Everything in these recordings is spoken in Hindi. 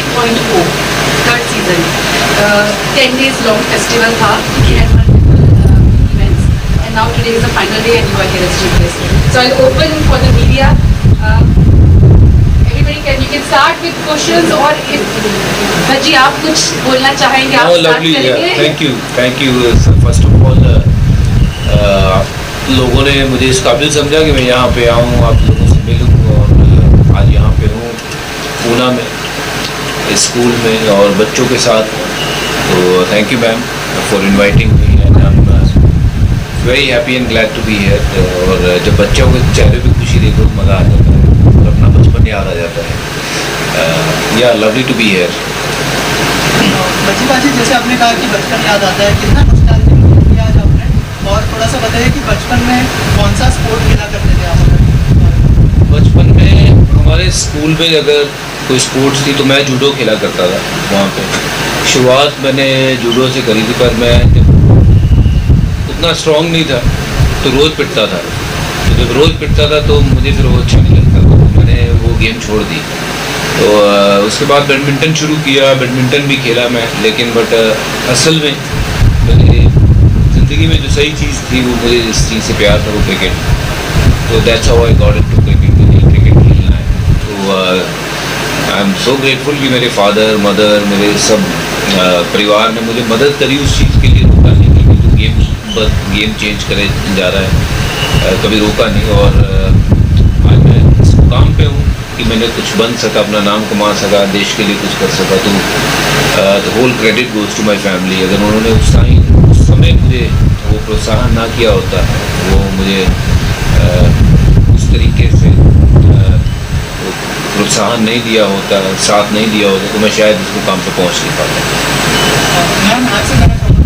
3.0 third season 10 days long festival था. We had multiple events and now today is the final day and you are here as chief guest. So I'll open for the media. Everybody you can start with questions or if Bhaji आप कुछ बोलना चाहेंगे आप start करेंगे. Thank you. First of all, लोगों ने मुझे इस काबिल समझा कि मैं यहाँ पे आऊँ, आप लोगों से मिलूँ और आज यहाँ पे हूँ पूना में स्कूल में और बच्चों के साथ. तो thank you ma'am for inviting me and I am very happy and glad to be here. और जब बच्चों के चेहरे पे खुशी देखो तो मज़ा आ जाता है और अपना बचपन याद आ जाता है. या लवली टू बी हियर. बच्ची बाजी जैसे आपने कहा कि बचपन याद आता है, कितना नॉस्टैल्जिक किया आज आपने, और थोड़ा सा बताइए कि बचपन में कौन सा स्पोर्ट खेला करते थे आप? बचपन में हमारे स्कूल में अगर कोई स्पोर्ट्स थी तो मैं जूडो खेला करता था. वहाँ पे शुरुआत मैंने जूडो से करी थी, पर मैं उतना स्ट्रॉन्ग नहीं था तो रोज़ पिटता था. तो जब रोज़ पिटता था तो मुझे फिर वो अच्छा नहीं लगता, तो मैंने वो गेम छोड़ दी. तो उसके बाद बैडमिंटन शुरू किया. बैडमिंटन भी खेला मैं, लेकिन बट असल में मेरी ज़िंदगी में जो सही चीज़ थी वो मुझे इस चीज़ से प्यार था, वो क्रिकेट. तो that's how I got into cricket. Cricket खेलना है तो आई एम सो ग्रेटफुल कि मेरे फादर मदर मेरे सब परिवार ने मुझे मदद करी उस चीज़ के लिए. रोका नहीं कि तू गेम चेंज करे जा रहा है, कभी रोका नहीं. और आज मैं इस मुकाम पे हूँ कि मैंने कुछ बन सका, अपना नाम कमा सका, देश के लिए कुछ कर सका. तो the whole credit goes to my family. अगर उन्होंने उस समय मुझे वो प्रोत्साहन ना किया होता, वो मुझे उस तरीके से प्रोत्साहन नहीं दिया होता, साथ नहीं दिया होता, तो मैं शायद इस मुकाम पे पहुंच नहीं पाता. मैम आपसे कहना चाहूँगा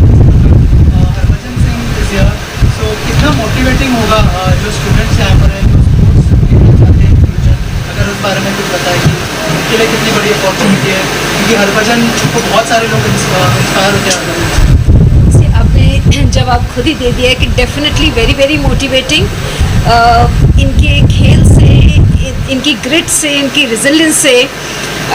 हरभजन सिंह इज हियर, सो कितना मोटिवेटिंग होगा जो स्टूडेंट्स यहाँ पर हैं जो स्पोर्ट्स खेलना चाहते हैं फ्यूचर, अगर उस बारे में कुछ बताएं कि उनके लिए कितनी बड़ी अपॉर्चुनिटी है, क्योंकि हरभजन को बहुत सारे लोग इंस्पायर होते हैं. आपने जवाब खुद ही दे दिया है कि डेफिनेटली वेरी वेरी मोटिवेटिंग. इनके खेल से, इनकी ग्रिट से, इनकी रेजिलियंस से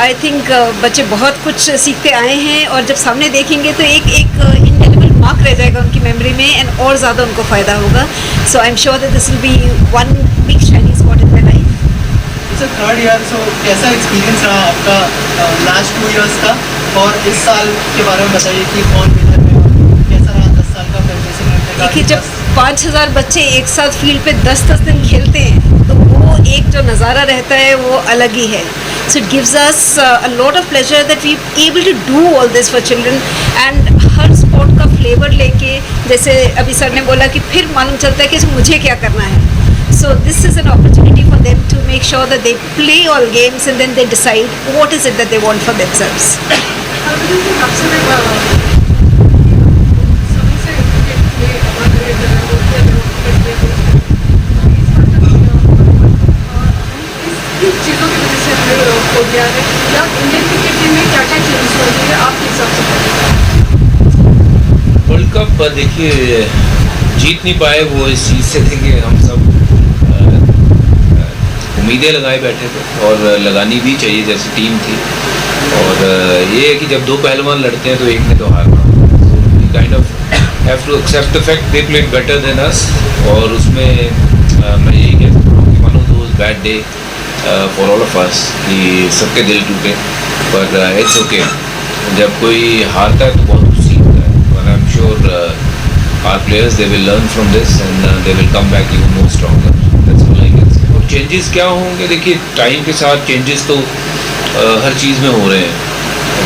आई थिंक बच्चे बहुत कुछ सीखते आए हैं. और जब सामने देखेंगे तो एक इंडेलिबल मार्क रह जाएगा उनकी मेमोरी में एंड और ज़्यादा उनको फ़ायदा होगा. So I am sure that this will be one big shining spot in my life. It's a third year, so कैसा एक्सपीरियंस रहा आपका लास्ट 2 years का, और इस साल के बारे में बताइए कि कौन विनर है और कैसा रहा 10 साल का प्रिपरेशन करने का. देखिए जब 5000 बच्चे एक साथ फील्ड पे 10-10 दिन खेलते हैं तो वो एक जो नज़ारा रहता है वो अलग ही है. So it gives us a lot of pleasure that we able to do all this for children. And हर स्पोर्ट का फ्लेवर लेके, जैसे अभी सर ने बोला कि फिर मालूम चलता है कि मुझे क्या करना है. So this is an opportunity for them to make sure that they play all games and then they decide what is it that they want for themselves. चीज़ों की वजह से हो गया है या इंडियन क्रिकेट टीम में क्या क्या चेंजेस हो गए आपके हिसाब से? वर्ल्ड कप देखिए जीत नहीं पाए, वो इस चीज़ से थे कि हम सब उम्मीदें लगाए बैठे थे और लगानी भी चाहिए जैसी टीम थी. और ये है कि जब दो पहलवान लड़ते हैं तो एक ने तो हारना. Kind of have to accept the fact they played better than us. और उसमें मैं यही कह सकता हूँ कि one of those bad day for all of us कि सबके दिल टूटे. पर इट्स ओके. जब कोई हारता है तो बहुत कुछ सीखता है. और I am sure our players they will learn from this and they will come back even more stronger. That's all I can say. और चेंजेस क्या होंगे, देखिए टाइम के साथ चेंजेस तो हर चीज़ में हो रहे हैं.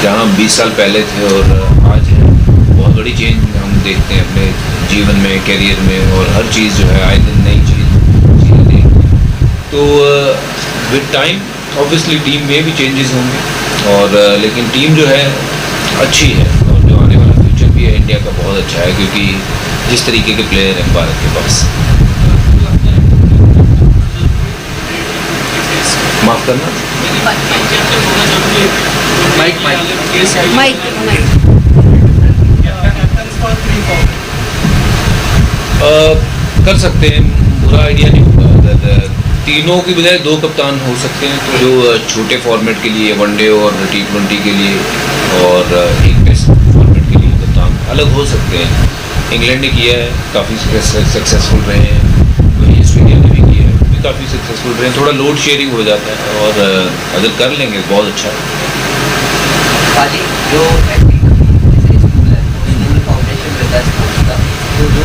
जहाँ 20 साल पहले थे और आज है, बहुत बड़ी चेंज हम देखते हैं अपने जीवन में, करियर में, और हर चीज़ जो है आए दिन नई चीज़ें देखते हैं. तो विद टाइम ऑब्वियसली टीम में भी चेंजेस होंगे. और लेकिन टीम जो है अच्छी है और जो आने वाला फ्यूचर भी है इंडिया का बहुत अच्छा है, क्योंकि जिस तरीके के प्लेयर हैं भारत के पास. माफ़ करना माइक कर सकते हैं, बुरा आइडिया नहीं होगा. तीनों की बजाय 2 कप्तान हो सकते हैं, तो जो छोटे फॉर्मेट के लिए वनडे और T20 के लिए और एक टेस्ट फॉर्मेट के लिए कप्तान अलग हो सकते हैं। इंग्लैंड ने किया है, काफ़ी सक्सेसफुल रहे हैं, वही ऑस्ट्रेलिया ने भी किया है, भी काफ़ी सक्सेसफुल रहे हैं। थोड़ा लोड शेयरिंग हो जाता है और अगर कर लेंगे बहुत अच्छा है। पाजी जो जैसे स्कूल है, स्कूल फाउंडेशन रहता है स्पोर्ट्स का, तो जो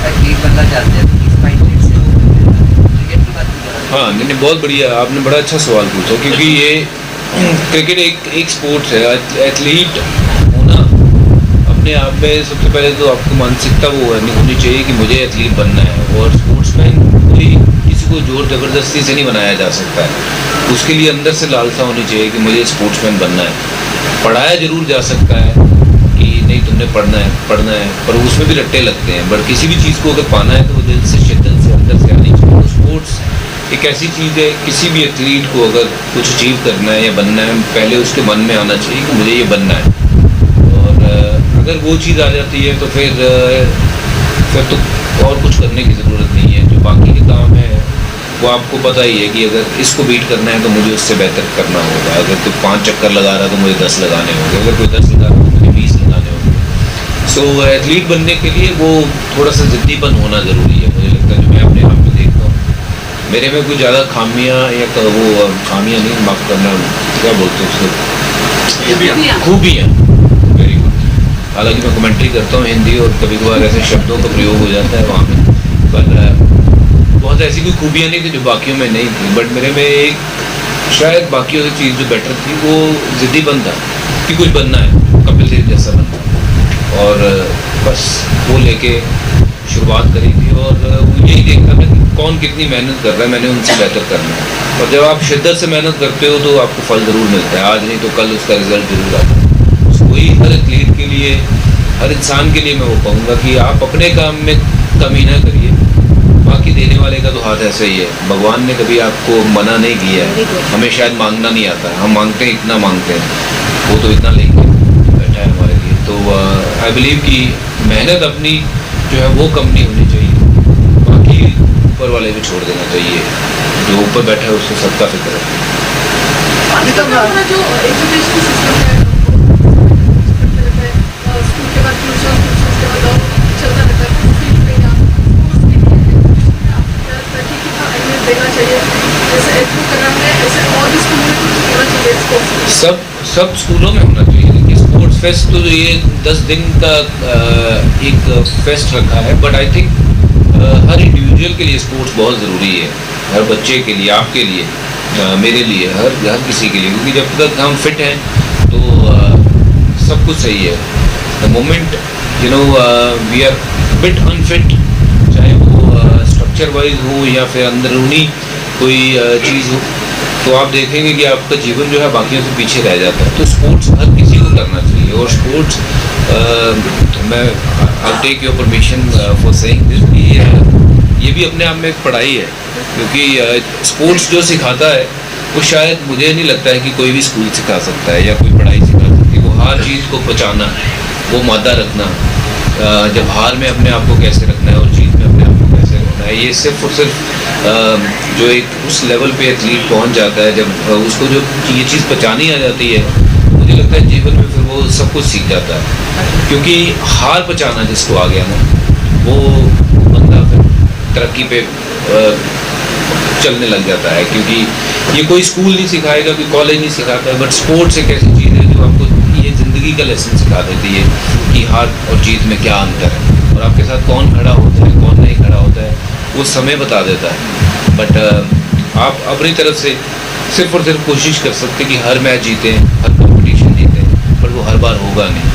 एथलीट बनना चाहते हैं तो किस माइंडसेट से वो क्रिकेट की बात की। हाँ, नहीं बहुत बढ़िया, आपने बड़ा अच्छा सवाल पूछा, क्योंकि ये क्रिकेट एक स्पोर्ट्स है। एथलीट होना अपने आप में सबसे पहले तो आपको मानसिकता वो होनी चाहिए कि मुझे एथलीट बनना है, और स्पोर्ट्समैन कोई किसी को जोर ज़बरदस्ती से नहीं बनाया जा सकता है। उसके लिए अंदर से लालसा होनी चाहिए कि मुझे स्पोर्ट्समैन बनना है। पढ़ाया जरूर जा सकता है कि नहीं तुमने पढ़ना है, पर उसमें भी रट्टे लगते हैं। बट किसी भी चीज़ को अगर पाना है तो वो दिल से, शिद्दत से अंदर से आनी चाहिए। तो स्पोर्ट्स एक ऐसी चीज़ है, किसी भी एथलीट को अगर कुछ अचीव करना है या बनना है, पहले उसके मन में आना चाहिए कि मुझे ये बनना है। और अगर वो चीज़ आ जाती है तो फिर तो और कुछ करने की ज़रूरत नहीं है। जो बाकी के काम है वो आपको पता ही है कि अगर इसको बीट करना है तो मुझे उससे बेहतर करना होगा। अगर कोई 5 चक्कर लगा रहा है तो मुझे 10 लगाने होंगे, अगर कोई 10 लगा रहा है तो मुझे 20 लगाने होंगे। सो एथलीट बनने के लिए वो थोड़ा सा ज़िद्दीपन होना ज़रूरी है। मुझे लगता है, जो मैं अपने आप में देखता हूँ, मेरे में कोई ज़्यादा खामियाँ या वो खामियाँ नहीं, माफ़ करना, क्या बोलते हैं उसको, खूबियाँ, वेरी गुड। हालांकि मैं कमेंट्री करता हूँ हिंदी और कभी कभार ऐसे शब्दों का प्रयोग हो जाता है वहाँ पे, पर बहुत ऐसी कोई खूबियाँ नहीं थी जो बाकियों में नहीं थी। बट मेरे में एक शायद बाकियों से चीज़ जो बेटर थी वो ज़िद्दीपन था कि कुछ बनना है, कपिल देव जैसा बनना है। और बस वो लेके शुरुआत करी थी, और वो यही देखता था कि कौन कितनी मेहनत कर रहा है, मैंने उनसे बेहतर करना है। और जब आप शिद्दत से मेहनत करते हो तो आपको फल ज़रूर मिलता है, आज नहीं तो कल उसका रिजल्ट जरूर आता है। वही हर एथलीट के लिए, हर इंसान के लिए मैं वो कहूँगा कि आप अपने काम में कमी ना करिए, बाकी देने वाले का तो हाथ ऐसा ही है। भगवान ने कभी आपको मना नहीं किया है, हमें शायद मांगना नहीं आता है, हम मांगते हैं, इतना मांगते हैं, वो तो इतना लेके बैठा है हमारे लिए। तो आई बिलीव कि मेहनत अपनी जो है वो कम नहीं होनी चाहिए, बाकी ऊपर वाले भी छोड़ देना चाहिए, जो ऊपर बैठा है उसको सबका फिक्र है। हमारा जो एजुकेशन सिस्टम है, स्कूल के बाद ट्यूशन, ट्यूशन के बाद और चलता रहता है, फील्ड पे या उसके लिए आपको क्या लगता है कि कितना अहमियत देना चाहिए? जैसे एथलीट कर रहा है, ऐसे और भी स्कूलों में कुछ होना चाहिए स्पोर्ट्स? सब स्कूलों में होना चाहिए। देखिए, स्पोर्ट्स फेस्ट तो ये 10 दिन का एक फेस्ट रखा है, but I think her individual के लिए स्पोर्ट्स बहुत ज़रूरी है, हर बच्चे के लिए, आपके लिए, मेरे लिए, हर किसी के लिए, क्योंकि जब तक हम फिट हैं तो सब कुछ सही है। The moment we are bit unfit, चाहे वो स्ट्रक्चर वाइज हो या फिर अंदरूनी कोई चीज़ हो, तो आप देखेंगे कि आपका जीवन जो है बाकियों से पीछे रह जाता है। तो स्पोर्ट्स हर किसी को करना चाहिए, और स्पोर्ट्स मैं I take your permission for saying this, ये भी अपने आप में एक पढ़ाई है, क्योंकि स्पोर्ट्स जो सिखाता है वो शायद मुझे नहीं लगता है कि कोई भी स्कूल सिखा सकता है या कोई पढ़ाई सिखा सकती है। वो हर चीज़ को पचाना, वो मादा रखना, जब हार में अपने आप को कैसे रखना है और जीत में अपने आप को कैसे रखना है, ये सिर्फ और सिर्फ जो एक उस लेवल पे एथलीट पहुंच जाता है, जब उसको जो ये चीज़ पचानी आ जाती है, मुझे लगता है जीवन में फिर वो सब कुछ सीख जाता है। क्योंकि हार पचाना जिसको आ गया ना, वो बंदा फिर तरक्की पे चलने लग जाता है, क्योंकि ये कोई स्कूल नहीं सिखाएगा, कोई कॉलेज नहीं सिखाता है, बट स्पोर्ट्स एक ऐसी चीज़ है जो आपको ये ज़िंदगी का लेसन सिखा देती है कि हार और जीत में क्या अंतर है, और आपके साथ कौन खड़ा होता है, कौन नहीं खड़ा होता है, वो समय बता देता है। बट आप अपनी तरफ से सिर्फ और सिर्फ कोशिश कर सकते कि हर मैच जीतें, हर कंपटीशन जीतें, पर वो हर बार होगा नहीं।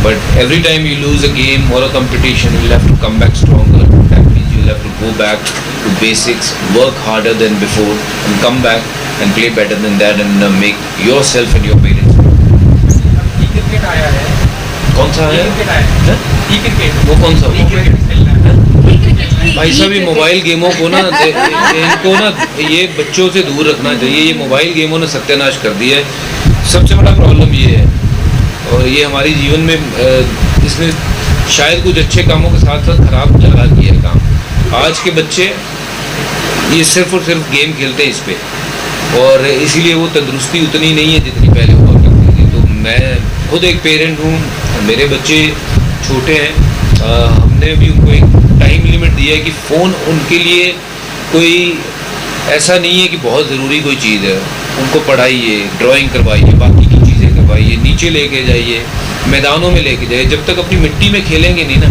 But every time you lose a game or a competition, you have to come back stronger, that means you have to go back to basics, work harder than before, and come back and play better than that, and make yourself and your parents proud. Cricket आया है, कौन सा है? क्रिकेट आया है, क्रिकेट, वो कौन सा? क्रिकेट भाई साहब, ये मोबाइल गेमों को ना इनको ना ये बच्चों से दूर रखना चाहिए। ये मोबाइल गेमों ने सत्यानाश कर दिया है, सबसे बड़ा प्रॉब्लम ये है, और ये हमारी जीवन में इसने शायद कुछ अच्छे कामों के साथ साथ खराब लगा किया है काम। आज के बच्चे ये सिर्फ और सिर्फ गेम खेलते हैं इस पे, और इसीलिए वो तंदुरुस्ती उतनी नहीं है जितनी पहले हुआ करती थी। तो मैं खुद एक पेरेंट हूँ, मेरे बच्चे छोटे हैं, हमने भी उनको एक टाइम लिमिट दिया है कि फ़ोन उनके लिए कोई ऐसा नहीं है कि बहुत ज़रूरी कोई चीज़ है। उनको पढ़ाइए, ड्राइंग करवाइए, बाकी की चीज़ें करवाइए, नीचे लेके जाइए, मैदानों में लेके जाइए। जब तक अपनी मिट्टी में खेलेंगे नहीं ना,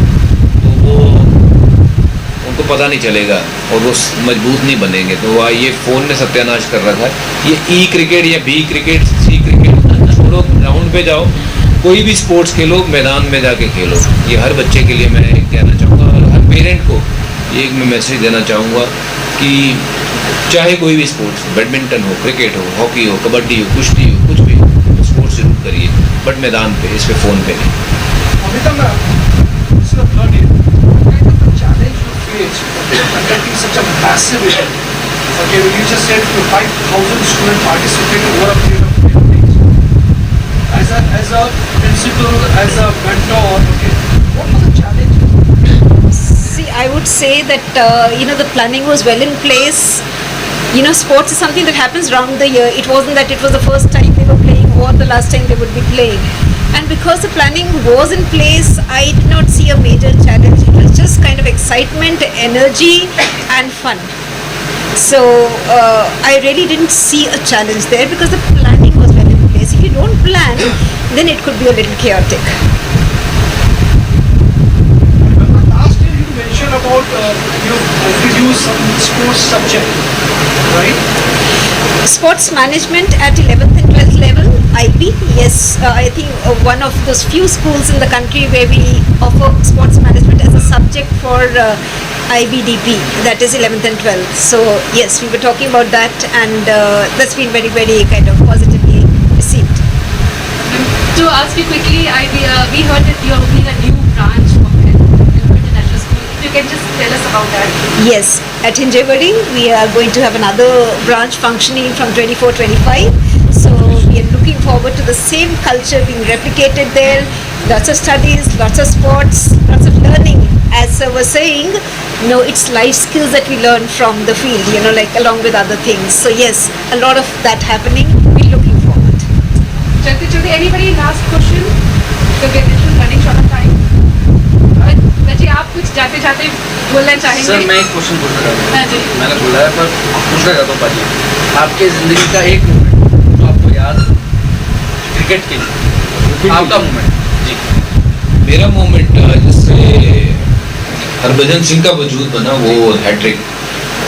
तो वो उनको पता नहीं चलेगा और वो मजबूत नहीं बनेंगे। तो ये फ़ोन ने सत्यानाश कर रखा है। ये ई क्रिकेट या बी क्रिकेट, सी क्रिकेट छोड़ो, ग्राउंड पे जाओ, कोई भी स्पोर्ट्स खेलो, मैदान में जाके खेलो। ये हर बच्चे के लिए मैं एक कहना चाहूँगा, और हर पेरेंट को एक मैं मैसेज देना चाहूँगा कि चाहे कोई भी स्पोर्ट्स, बैडमिंटन हो, क्रिकेट हो, हॉकी हो, कबड्डी हो, कुश्ती हो, कुछ भी हो, स्पोर्ट्स जरूर करिए, बट मैदान पे, इस पे फ़ोन पे नहीं। Amita ma'am, this is the third year. What kind of a challenge you face conducting such a massive event? Okay, well, you just said 5,000 students participated over a period of 10 days. As a principal, as a mentor, okay, what was the challenge? See, I would say that the planning was well in place. Sports is something that happens round the year. It wasn't that it was the first time they were playing or the last time they would be playing. And because the planning was in place, I did not see a major challenge. It was just kind of excitement, energy, and fun. So I really didn't see a challenge there because the planning was well in place. If you don't plan, then it could be a little chaotic. Remember last year you mentioned about you introduced some sports subject, right? Sports management at 11th and 12th level, IB, yes. I think one of those few schools in the country where we offer sports management as a subject for IBDP, that is 11th and 12th. So yes, we were talking about that, and that's been very, very kind of positively received. To ask you quickly, we heard that you are opening a new branch of International School. If you can just tell us about that. Yes, at Hinjewadi, we are going to have another branch functioning from 24-25. So we are looking forward to the same culture being replicated there. Lots of studies, lots of sports, lots of learning. As I was saying, it's life skills that we learn from the field, like along with other things. So yes, a lot of that happening. We're looking forward. Chalte, anybody last question? So we're little running short of time. जी आप कुछ जाते जाते बोलना चाहेंगे? सर मैं एक क्वेश्चन पूछना चाहता हूँ। हाँ जी। मैंने बोला है पर पूछना चाहता हूँ पाजी, आपके ज़िंदगी का एक मोमेंट जो आपको याद क्रिकेट के लिए, आपका मोमेंट जी। मेरा मोमेंट जिससे हरभजन सिंह का वजूद बना, वो हैट्रिक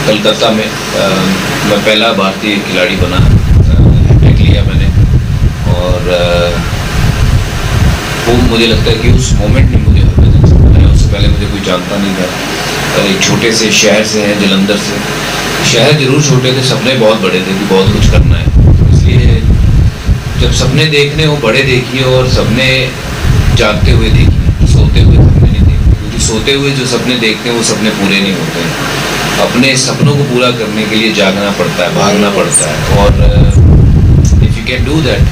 कलकत्ता में। मैं पहला भारतीय खिलाड़ी बना, हैट्रिक लिया मैंने, और वो मुझे लगता है कि उस मोमेंट ने मुझे हरभजन सिंह बनाया। उससे पहले मुझे कोई जानता नहीं था। एक छोटे से शहर से हैं, जलंधर से। शहर जरूर छोटे थे, सपने बहुत बड़े थे कि बहुत कुछ करना है। तो इसलिए जब सपने देखने हो, बड़े देखिए, और सपने जागते हुए देखिए, सोते हुए सपने नहीं देखिए, क्योंकि सोते हुए जो सपने देखते हैं वो सपने पूरे नहीं होते हैं। अपने सपनों को पूरा करने के लिए जागना पड़ता है, भागना पड़ता है, और if you can do that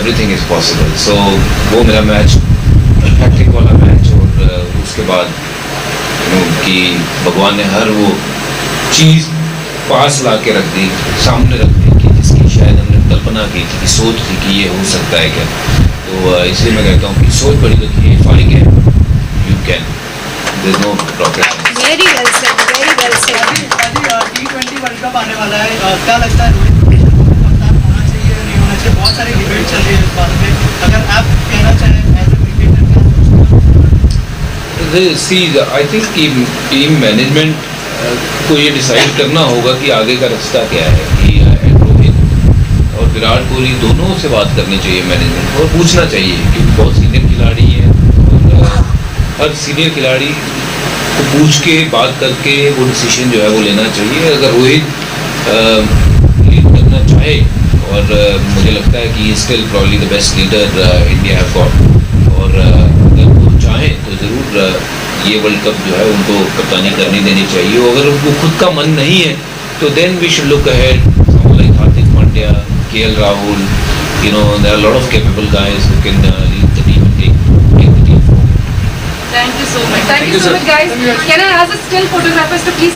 everything is possible. So वो मेरा मैच, हैट्रिक वाला मैच, और उसके बाद कि भगवान ने हर वो चीज़ पास ला के रख दी, सामने रख दी, कि जिसकी शायद हमने कल्पना की थी, कि सोच थी कि ये हो सकता है क्या। तो इसलिए मैं कहता हूँ कि सोच बड़ी रखिए, if I can, you can, there is no problem. Very well said, very well said. पाजी T20 वर्ल्ड कप आने वाला है, क्या लगता है रोहित शर्मा को कप्तान होना चाहिए या नहीं होना चाहिए? बहुत सारी डिबेट चल रही है इस बारे में। अगर आप कहना चाहें as a cricketer, see I think team management को ये डिसाइड करना होगा कि आगे का रास्ता क्या है। कि रोहित और विराट कोहली दोनों से बात करनी चाहिए मैनेजमेंट को, और पूछना चाहिए, क्योंकि बहुत सीनियर खिलाड़ी हैं, और हर सीनियर खिलाड़ी को पूछ के बात करके वो डिसीजन जो है वो लेना चाहिए। अगर रोहित लीड करना चाहे, और मुझे लगता है कि still probably the best leader India have got, और अगर वो चाहें तो ज़रूर ये वर्ल्ड कप जो है उनको कप्तानी करनी देनी चाहिए। अगर उनको खुद का मन नहीं है तो then we should look ahead, like Hardik Pandya, KL Rahul, there are a lot of capable guys who can lead the team and take the team forward. Thank you so much. Thank you so much, guys. Can I ask the still photographers to please